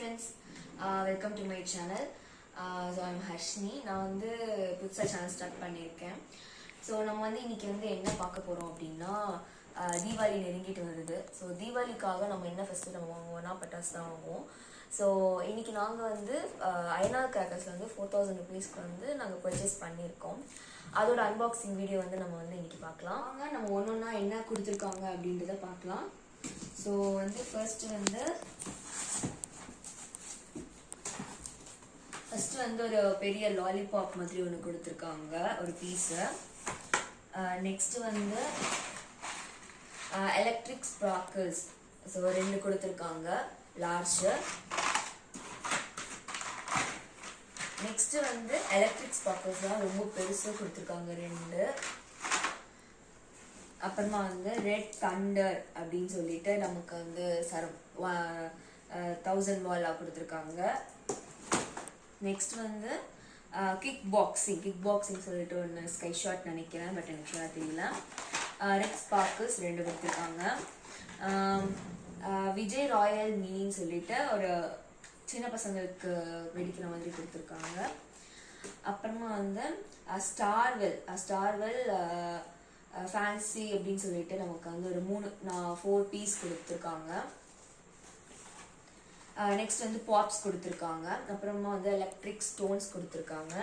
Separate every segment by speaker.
Speaker 1: friends, welcome to my channel. So I'm Harshni. நான் வந்து புதுசா சேனல் ஸ்டார்ட் பண்ணியிருக்கேன். ஸோ நம்ம வந்து இன்னைக்கு வந்து என்ன பார்க்க போறோம் அப்படின்னா தீபாவளி நெருங்கிட்டு வருது. ஸோ தீபாவளிக்காக நம்ம என்ன ஃபெஸ்டிவல் நம்ம வாங்குவோம்னா பட்டாசு தான் வாங்குவோம். ஸோ இன்னைக்கு நாங்கள் வந்து ஐயனார் கிராக்கர்ஸில் வந்து 4000 rupeesக்கு வந்து நாங்கள் பர்ச்சேஸ் பண்ணியிருக்கோம். அதோட அன்பாக்சிங் வீடியோ வந்து நம்ம வந்து இன்னைக்கு பார்க்கலாம். நம்ம ஒன்றொன்னா என்ன கொடுத்துருக்காங்க அப்படின்றத பார்க்கலாம். ஸோ வந்து ஃபர்ஸ்ட் வந்து ஒரு பெரிய லாலிபாப் மாதிரி ஒன்று கொடுத்துருக்காங்க ஒரு பீஸு. நெக்ஸ்ட் வந்து எலக்ட்ரிக் ஸ்ப்ராக்கிள்ஸ் ஸோ 2 கொடுத்துருக்காங்க லார்ஜ். நெக்ஸ்ட் வந்து எலக்ட்ரிக் ஸ்ப்ராக்கிள்ஸ் தான் ரொம்ப பெருசாக கொடுத்துருக்காங்க 2. அப்புறமா வந்து ரெட் தண்டர் அப்படின்னு சொல்லிட்டு நமக்கு வந்து 1000 வாலா கொடுத்துருக்காங்க. நெக்ஸ்ட் வந்து கிக் பாக்ஸிங் சொல்லிட்டு ஒன்று ஸ்கை ஷாட் நினைக்கிறேன், பட் எனக்கு ஷார்ட் தெரியல. ரெட் ஸ்பார்க்கிள்ஸ் 2 கொடுத்துருக்காங்க. விஜய் ராயல் மீனின்னு சொல்லிட்டு ஒரு சின்ன பசங்களுக்கு வெடிக்கிற மாதிரி கொடுத்துருக்காங்க. அப்புறமா வந்து ஸ்டார்வெல் ஃபேன்சி அப்படின்னு சொல்லிட்டு நமக்கு வந்து ஒரு 4 பீஸ் கொடுத்துருக்காங்க. நெக்ஸ்ட் வந்து பாப்ஸ் கொடுத்துருக்காங்க. அப்புறமா வந்து எலக்ட்ரிக் ஸ்டோன்ஸ் கொடுத்துருக்காங்க.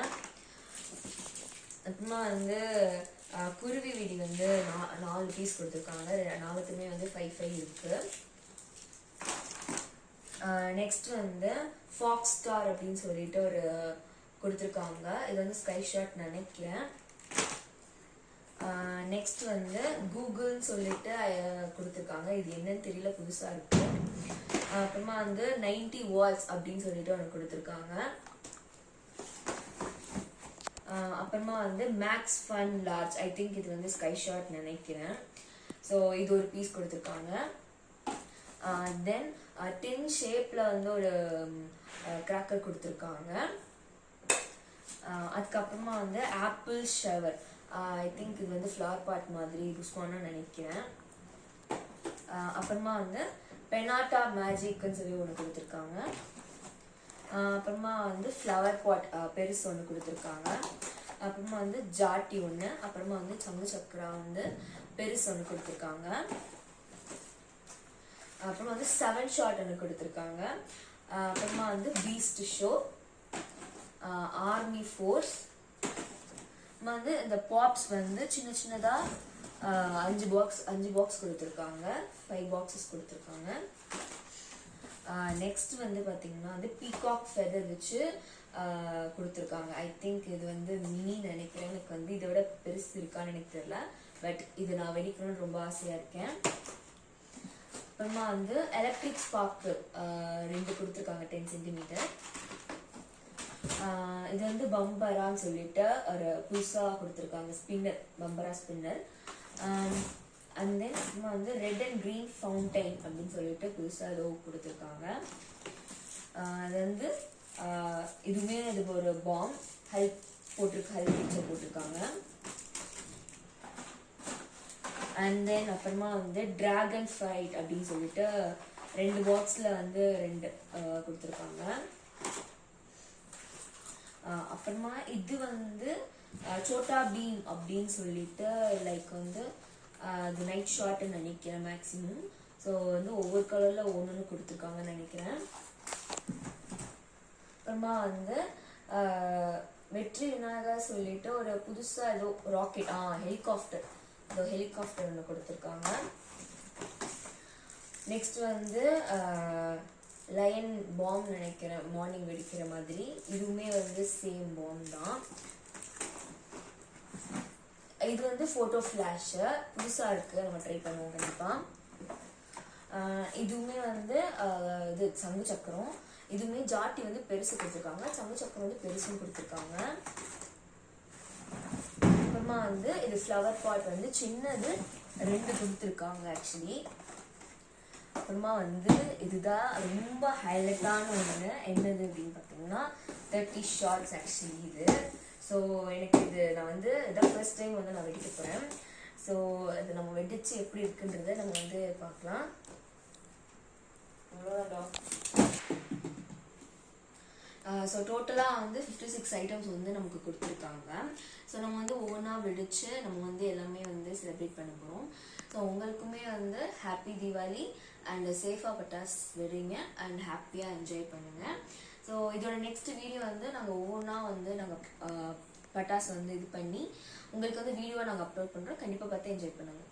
Speaker 1: அப்புறமா வந்து குருவி வெடி வந்து 4 பீஸ் கொடுத்துருக்காங்க. 4த்துமே வந்து 5 இருக்கு. நெக்ஸ்ட் வந்து ஃபாக்ஸ் ஸ்டார் அப்படின்னு சொல்லிட்டு ஒரு கொடுத்துருக்காங்க. இது வந்து ஸ்கை ஷாட் நினைக்கிறேன். நெக்ஸ்ட் வந்து கூகுள்னு சொல்லிட்டு கொடுத்துருக்காங்க. இது என்னன்னு தெரியல, புதுசாக இருக்கு. அப்புறமா வந்து 90 watts அப்படின்னு சொல்லிட்டு ஒன்று கொடுத்துருக்காங்க. அப்புறமா வந்து max fun large, I think இது வந்து ஸ்கை ஷாட் நினைக்கிறேன். ஸோ இது ஒரு பீஸ் கொடுத்துருக்காங்க. தென் டின் ஷேப்ல வந்து ஒரு கிராக்கர் கொடுத்துருக்காங்க. அதுக்கப்புறமா வந்து ஆப்பிள் ஷவர், ஐ திங்க் இது வந்து ஃப்ளவர் பாட் மாதிரி புஷ்வான்னு நினைக்கிறேன். அப்புறமா வந்து பெனாட்டா மேஜிக்னு சொல்லி ஒன்று கொடுத்துருக்காங்க. அப்புறமா வந்து ஃப்ளவர் பாட் பெருசு ஒன்று கொடுத்துருக்காங்க. அப்புறமா வந்து ஜாட்டி ஒன்று. அப்புறமா வந்து சங்கு சக்கரா வந்து பெருசு ஒன்று கொடுத்துருக்காங்க. அப்புறமா வந்து 7 ஷாட் ஒன்று கொடுத்துருக்காங்க. அப்புறமா வந்து பீஸ்ட் ஷோ, ஆர்மி ஃபோர்ஸ். வந்து இந்த பாப்ஸ் வந்து சின்ன சின்னதாக 5 பாக்ஸ் கொடுத்துருக்காங்க. 5 boxes கொடுத்துருக்காங்க. நெக்ஸ்ட் வந்து பார்த்தீங்கன்னா வந்து பீகாக் ஃபெதர் வச்சு கொடுத்துருக்காங்க. ஐ திங்க் இது வந்து மினி நினைக்கிறேன். எனக்கு வந்து இதை விட பெருசு இருக்கான்னு எனக்கு தெரியல, பட் இது நான் வெடிக்கணும்னு ரொம்ப ஆசையாக இருக்கேன். அப்புறமா வந்து எலக்ட்ரிக் ஸ்பார்க்கு 2 கொடுத்துருக்காங்க 10 centimeter. இது வந்து பம்பரான்னு சொல்லிட்டு ஒரு புதுசாக கொடுத்துருக்காங்க ஸ்பின்னர், பம்பரா ஸ்பின்னர். அண்ட் தென் அப்புறமா வந்து ரெட் அண்ட் க்ரீன் ஃபவுண்டைன் அப்படின்னு சொல்லிட்டு புதுசாக ஏதோ கொடுத்துருக்காங்க. அது வந்து இதுவுமே இது ஒரு பாம் ஹெல்ப் பிக்சர் போட்டிருக்காங்க. அண்ட் தென் அப்புறமா வந்து டிராகன் ஃபைட் அப்படின்னு சொல்லிட்டு 2 பாக்ஸில் வந்து 2 கொடுத்துருக்காங்க. அப்புறமா இது வந்து சோட்டா பீம் அப்படின்னு சொல்லிட்டு லைக் வந்து அது நைட் ஷாட்னு நினைக்கிறேன் மேக்ஸிமம். ஸோ வந்து ஒவ்வொரு கலரில் ஒன்று கொடுத்துருக்காங்கன்னு நினைக்கிறேன். அப்புறமா வந்து வெற்றி விநாயகர் சொல்லிட்டு ஒரு புதுசாக ஏதோ ராக்கெட் ஹெலிகாப்டர் ஒன்று கொடுத்துருக்காங்க. நெக்ஸ்ட் வந்து லயன் பாம் நினைக்கிறேன், மார்னிங் வெடிக்கிற மாதிரி. இதுவுமே வந்து சேம் பாம் தான். இது வந்து ஃபோட்டோ ஃப்ளாஷு புதுசாக இருக்குது, நம்ம ட்ரை பண்ணுவோம் கண்டிப்பாக. இதுவுமே வந்து இது சங்கு சக்கரம். இதுவுமே ஜாட்டி வந்து பெருசு கொடுத்துருக்காங்க, சங்கு சக்கரம் வந்து பெருசுன்னு கொடுத்துருக்காங்க. அப்புறமா வந்து இது ஃப்ளவர் பாட் வந்து சின்னது 2 கொடுத்துருக்காங்க ஆக்சுவலி. அப்புறமா வந்து இதுதான் ரொம்ப ஹைலைட்டான ஒன்று. என்னது அப்படின்னு பார்த்தீங்கன்னா 30 shots ஆக்சுவலி இது. ஸோ எனக்கு இது நான் வந்து இதான் ஃபர்ஸ்ட் டைம் வந்து நான் வெடிக்க போகிறேன். ஸோ இது நம்ம வெடிச்சு எப்படி இருக்குன்றதை நம்ம வந்து பார்க்கலாம். அவ்வளோதான். ஸோ டோட்டலாக வந்து 56 ஐட்டம்ஸ் வந்து நமக்கு கொடுத்துருக்காங்க. ஸோ நம்ம வந்து ஒவ்வொன்றா வெடிச்சு நம்ம வந்து எல்லாமே வந்து செலிப்ரேட் பண்ண போகிறோம். ஸோ உங்களுக்குமே வந்து ஹாப்பி தீபாவளி அண்ட் சேஃபாக பட்டாஸ் வெடிங்க அண்ட் ஹாப்பியாக என்ஜாய் பண்ணுங்கள். ஸோ இதோட நெக்ஸ்ட் வீடியோ வந்து நாங்கள் ஒவ்வொன்றா வந்து நாங்கள் பட்டாஸ் வந்து இது பண்ணி உங்களுக்கு வந்து வீடியோ நாங்கள் அப்லோட் பண்ணுறோம். கண்டிப்பாக பார்த்து என்ஜாய் பண்ணுங்கள்.